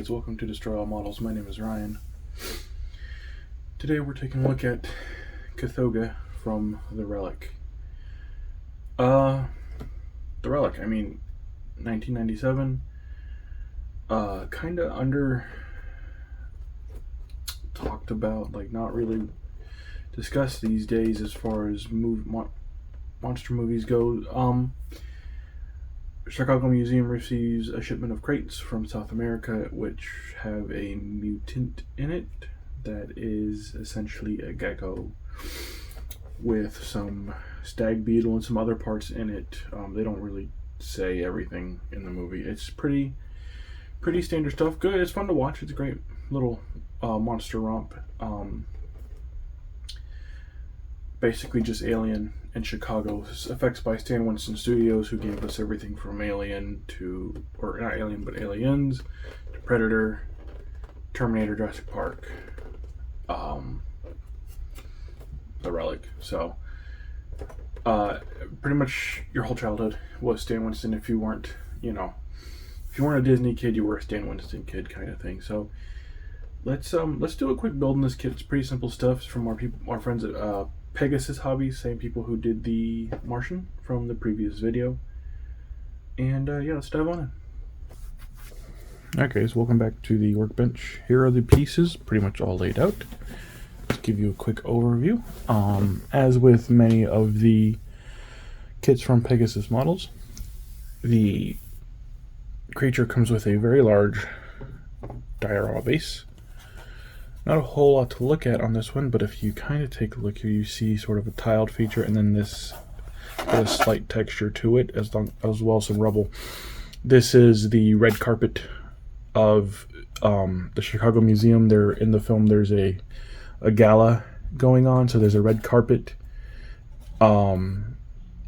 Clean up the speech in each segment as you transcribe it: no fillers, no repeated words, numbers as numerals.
kids, welcome to Destroy All Models. My name is Ryan. Today we're taking a look at Kothoga from the Relic. The Relic, 1997. Kinda under talked about, like not really discussed these days as far as monster movies go. Chicago Museum receives a shipment of crates from South America which have a mutant in it that is essentially a gecko with some stag beetle and some other parts in it. They don't really say everything in the movie. It's pretty standard stuff. Good. It's fun to watch. It's a great little monster romp. Basically just Alien in Chicago. Effects by Stan Winston Studios, who gave us everything from Alien to, or not Alien, but Aliens, to Predator, Terminator, Jurassic Park, The Relic. So, pretty much your whole childhood was Stan Winston. If you weren't, if you weren't a Disney kid, you were a Stan Winston kid, kind of thing. So, let's do a quick build on this kit. It's pretty simple stuff. It's from our friends at Pegasus Hobbies, same people who did the Martian from the previous video. And yeah, let's dive on in. Okay, so welcome back to the workbench. Here are the pieces, pretty much all laid out. Let's give you a quick overview. As with many of the kits from Pegasus models, the creature comes with a very large diorama base. Not a whole lot to look at on this one, but if you kind of take a look here, you see sort of a tiled feature and then this a slight texture to it, as well as some rubble. This is the red carpet of the Chicago Museum. There in the film, there's a gala going on, so there's a red carpet, over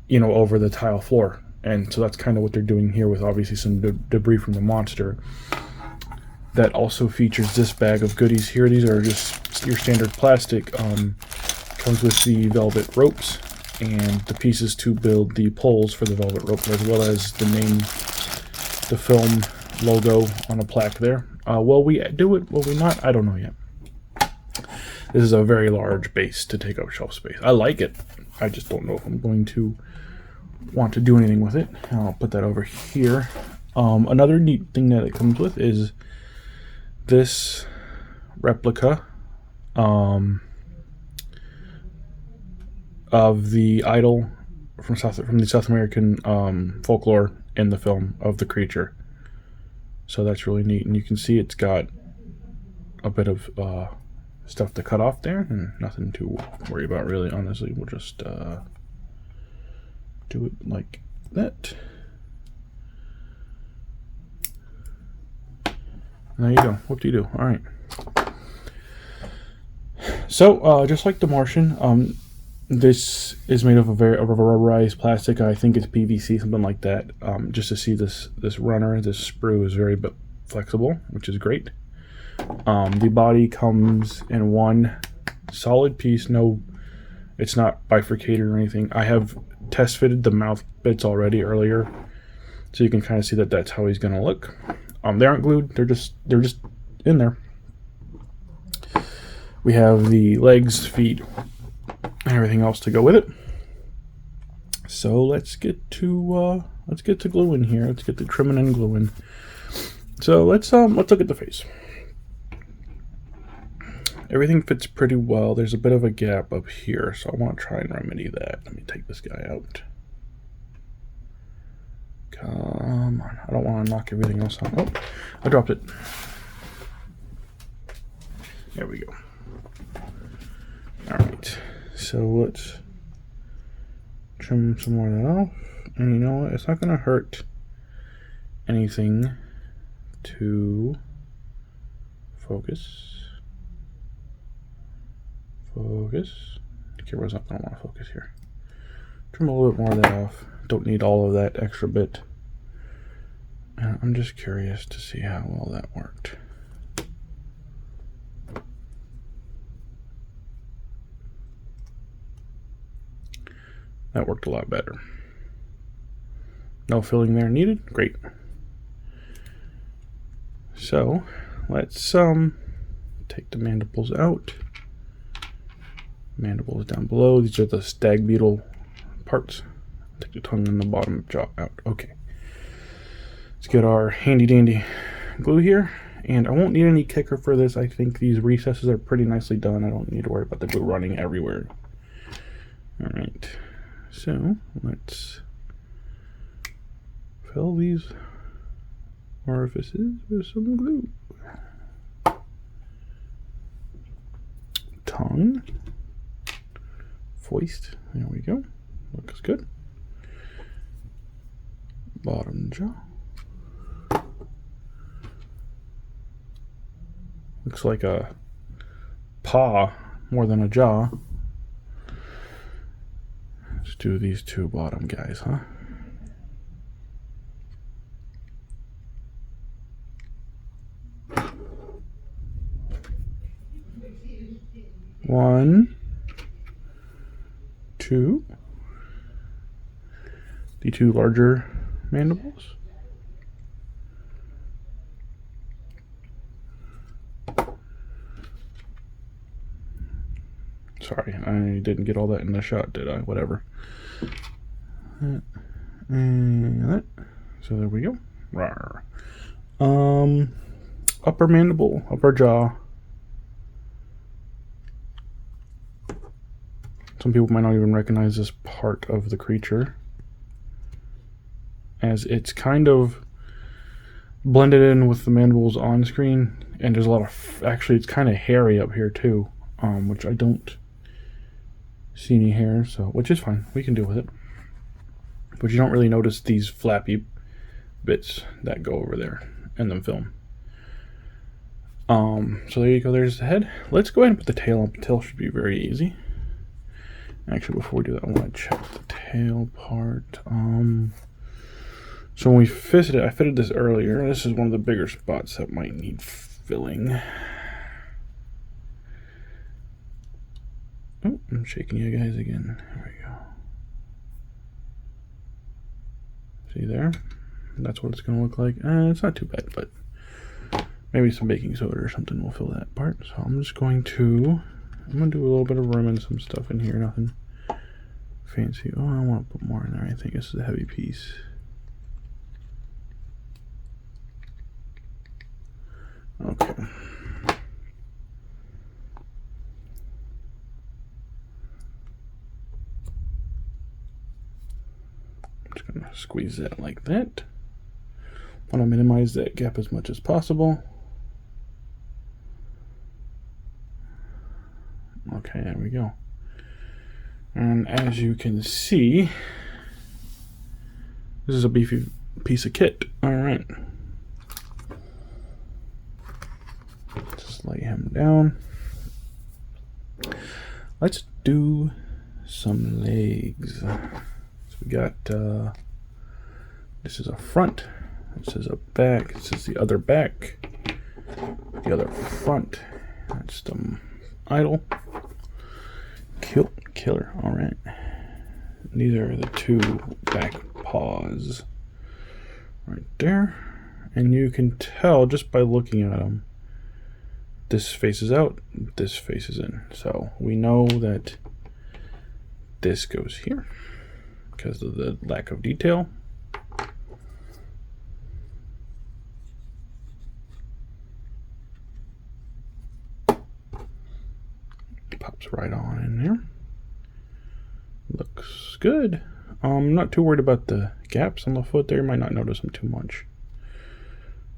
the tile floor, and so that's kind of what they're doing here with obviously some debris from the monster. That also features this bag of goodies here. These are just your standard plastic. Comes with the velvet ropes and the pieces to build the poles for the velvet rope, as well as the name, the film logo on a plaque there. Will we do it? Will we not? I don't know yet. This is a very large base to take up shelf space. I like it. I just don't know if I'm going to want to do anything with it. I'll put that over here. Another neat thing that it comes with is this replica of the idol from the South American folklore in the film of the creature. So that's really neat, and you can see it's got a bit of stuff to cut off there, and nothing to worry about really. Honestly, we'll just do it like that. There you go. What do you do? All right. So, just like the Martian, this is made of a rubberized plastic. I think it's PVC, something like that. Just to see this runner, this sprue is very flexible, which is great. The body comes in one solid piece. No, it's not bifurcated or anything. I have test fitted the mouth bits already earlier, so you can kind of see that that's how he's going to look. They aren't glued, they're just in there. We have the legs, feet, and everything else to go with it. So let's get to gluing here. Let's get to trimming and gluing. So let's look at the face. Everything fits pretty well. There's a bit of a gap up here, so I want to try and remedy that. Let me take this guy out. Come on, I don't want to knock everything else out. Oh, I dropped it. There we go. Alright, so let's trim some more of that off. And you know what? It's not going to hurt anything to focus. Focus. The camera's not going to want to focus here. Trim a little bit more of that off. Don't need all of that extra bit. And I'm just curious to see how well that worked. That worked a lot better. No filling there needed. Great. So let's take the mandibles out. Mandibles down below. These are the stag beetle parts. Take the tongue and the bottom jaw out. Okay. Let's get our handy dandy glue here. And I won't need any kicker for this. I think these recesses are pretty nicely done. I don't need to worry about the glue running everywhere. Alright. So let's fill these orifices with some glue. Tongue. Foist. There we go. Looks good. Bottom jaw. Looks like a paw more than a jaw. Let's do these two bottom guys, huh? One, two. The two larger mandibles. Sorry, I didn't get all that in the shot, did I? Whatever. That and that. So there we go. Rawr. Upper mandible, upper jaw. Some people might not even recognize this part of the creature, as it's kind of blended in with the mandibles on screen, and there's a lot of, actually it's kind of hairy up here too, which I don't see any hair, so, which is fine, we can deal with it. But you don't really notice these flappy bits that go over there in the film. So there you go, there's the head. Let's go ahead and put the tail on. The tail should be very easy. Actually, before we do that, I want to check the tail part. So when we fitted it, I fitted this earlier. This is one of the bigger spots that might need filling. Oh, I'm shaking you guys again. There we go. See there? That's what it's going to look like. It's not too bad, but maybe some baking soda or something will fill that part. So I'm just going to, do a little bit of room and some stuff in here. Nothing fancy. Oh, I want to put more in there. I think this is a heavy piece. Okay. I'm just going to squeeze that like that. Want to minimize that gap as much as possible. Okay, there we go. And as you can see, this is a beefy piece of kit. All right. Just lay him down. Let's do some legs. So we got, this is a front. This is a back. This is the other back. The other front. That's the idle. Killer. All right. These are the two back paws right there. And you can tell just by looking at them, this faces out, this faces in. So we know that this goes here because of the lack of detail. Pops right on in there. Looks good. I'm not too worried about the gaps on the foot there. You might not notice them too much.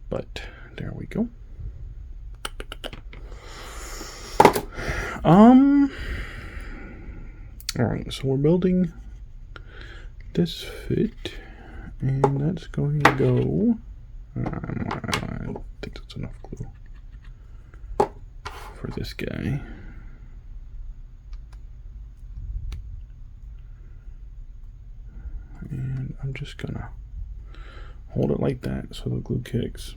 But there we go. Alright, so we're building this fit, and that's going to go, I think that's enough glue for this guy. And I'm just gonna hold it like that so the glue kicks.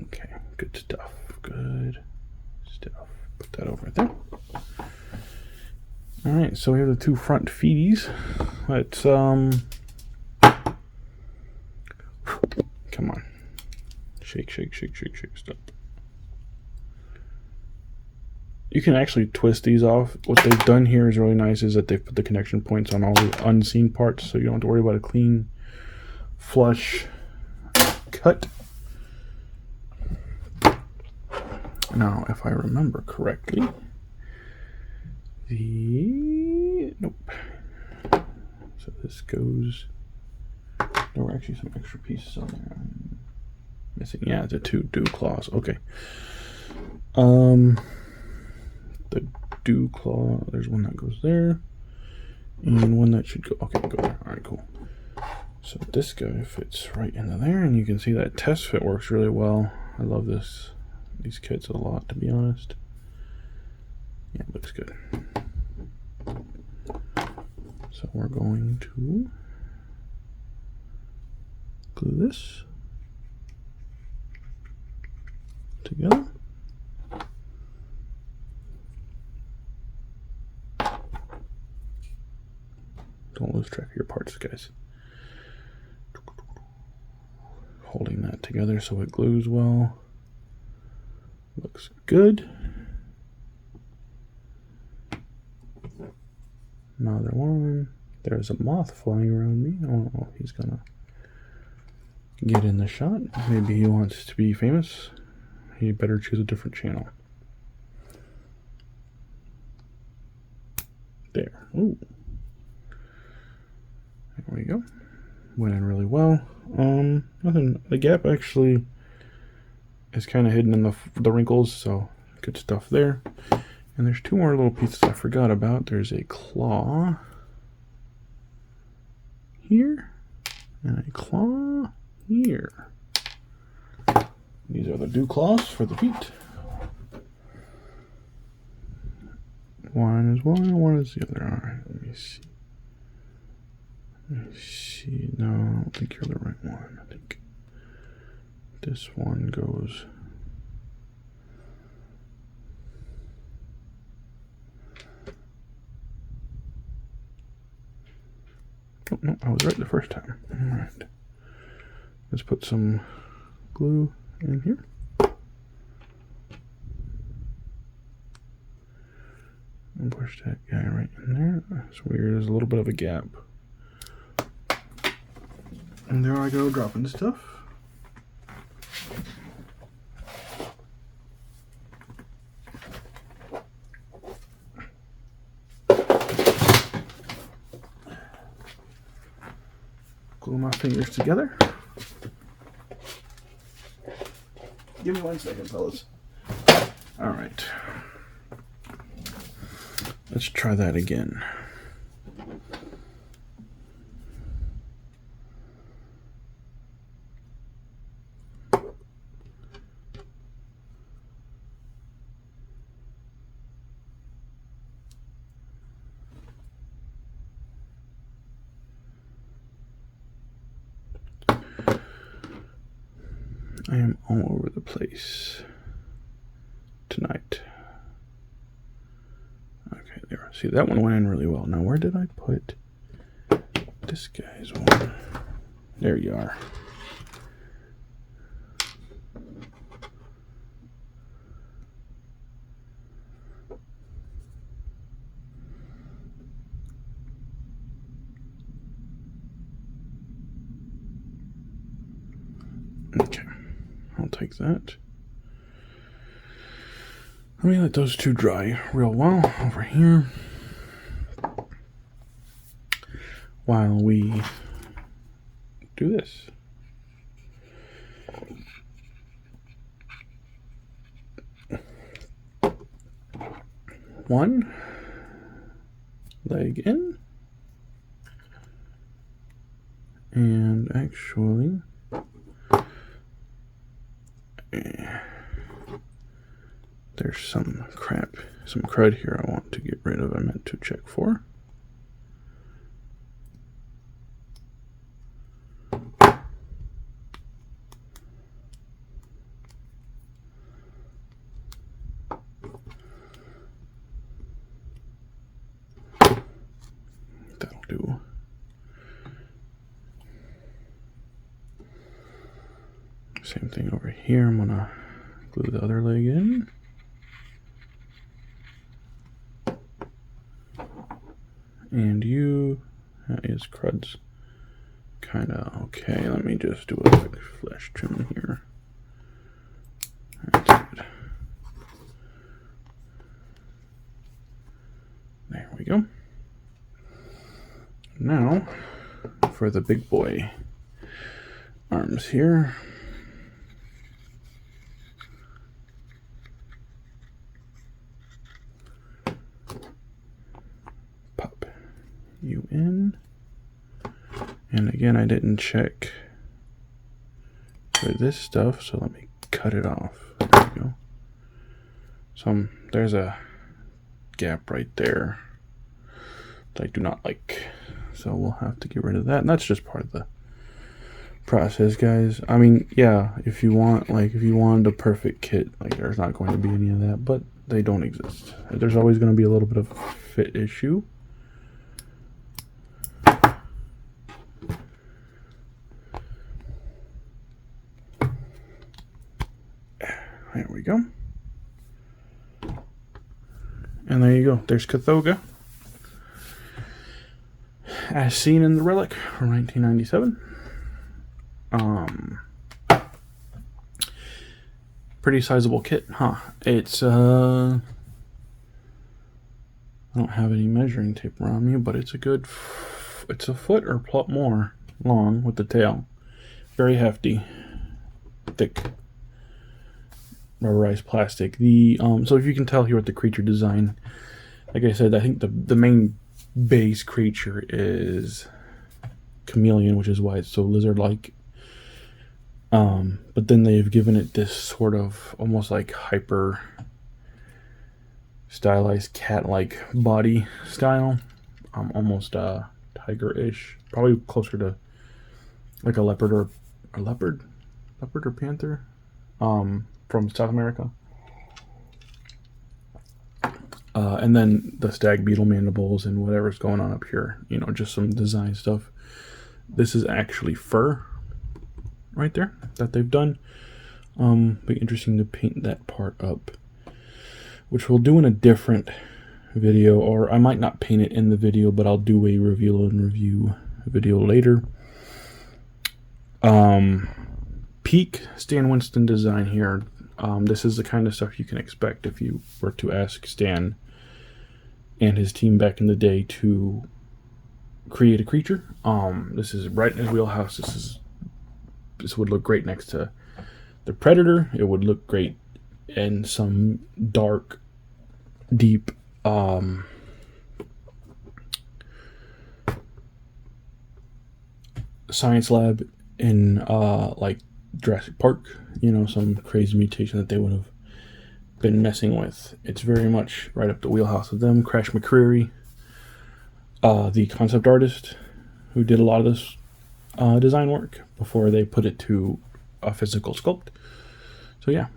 Okay, good stuff. Good stuff. Put that over there. Alright, so we have the two front feeties. Let's come on. Shake, shake, shake, shake, shake. Stop. You can actually twist these off. What they've done here is really nice is that they've put the connection points on all the unseen parts, so you don't have to worry about a clean, flush cut. Now, if I remember correctly, nope. So this goes. There were actually some extra pieces on there. I'm missing. Yeah, the two dew claws. Okay. The dew claw. There's one that goes there, and one that should go. Okay, go there. All right, cool. So this guy fits right into there, and you can see that test fit works really well. I love these kits a lot, to be honest. Yeah, it looks good. So we're going to glue this together. Don't lose track of your parts, guys. Holding that together so it glues well. Looks good. Another one. There's a moth flying around me. I don't know if he's gonna get in the shot. Maybe he wants to be famous. He better choose a different channel. There. Ooh. There we go. Went in really well. Nothing. The gap actually is kind of hidden in the wrinkles, so good stuff there. And there's two more little pieces I forgot about. There's a claw here and a claw here. These are the dew claws for the feet. One is one, and one is the other. All right, let me see. Let me see. No, I don't think you're the right one. I think this one goes. Oh, no, I was right the first time. All right. Let's put some glue in here. And push that guy right in there. It's weird, there's a little bit of a gap. And there I go, dropping the stuff. Glue my fingers together. Give me 1 second, fellas. All right. Let's try that again. I am all over the place tonight. Okay, there. See, that one went in really well. Now, where did I put this guy's one? There you are. Okay. I'll take that. Let me let those two dry real well over here while we do this. One leg in, and actually there's some crud here I want to get rid of. I meant to check for. That'll do. Same thing over here. I'm gonna glue the other leg in. And you, that is cruds. Kinda okay. Let me just do a quick flesh trim here. That's good. There we go. Now for the big boy arms here. Pop you in. And again, I didn't check for this stuff, so let me cut it off. There we go. So there's a gap right there that I do not like. So we'll have to get rid of that. And that's just part of the process, guys. I mean, yeah, if you wanted a perfect kit, like there's not going to be any of that, but they don't exist. There's always going to be a little bit of fit issue. There we go. And there you go. There's Kothoga, as seen in the Relic from 1997. Pretty sizable kit, huh? It's I don't have any measuring tape around me, but it's it's a foot or plot more long with the tail. Very hefty, thick, rubberized plastic. The so if you can tell here with the creature design, like I said, I think the main base creature is chameleon, which is why it's so lizard-like. But then they've given it this sort of almost like hyper stylized cat-like body style, almost tiger-ish, probably closer to like a leopard or panther, from South America. And then the stag beetle mandibles and whatever's going on up here, you know, just some design stuff. This is actually fur right there that they've done. Be interesting to paint that part up, which we'll do in a different video, or I might not paint it in the video, but I'll do a reveal and review video later. Peak Stan Winston design here. This is the kind of stuff you can expect if you were to ask Stan and his team back in the day to create a creature. This is right in his wheelhouse. This would look great next to the Predator. It would look great in some dark, deep, science lab in like Jurassic Park. You know, some crazy mutation that they would have been messing with. It's very much right up the wheelhouse of them. Crash McCreary, the concept artist who did a lot of this design work before they put it to a physical sculpt. So yeah,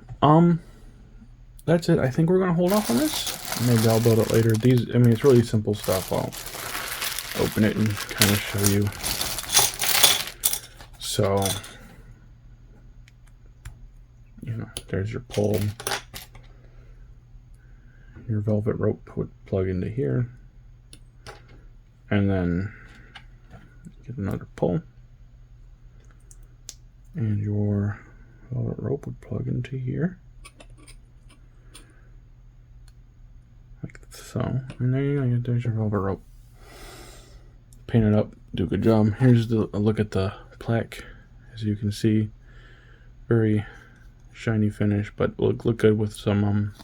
that's it. I think we're gonna hold off on this. Maybe I'll build it later. I mean, it's really simple stuff. I'll open it and kind of show you. So, you know, there's your pole. Your velvet rope would plug into here, and then get another pole, and your velvet rope would plug into here, like so. And there you go. There's your velvet rope. Paint it up. Do a good job. Here's a look at the plaque. As you can see, very shiny finish, but will look good with some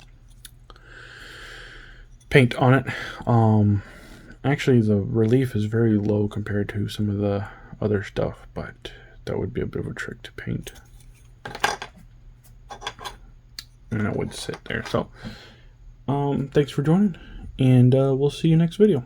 paint on it. Actually, the relief is very low compared to some of the other stuff, but that would be a bit of a trick to paint, and it would sit there. So thanks for joining, and we'll see you next video.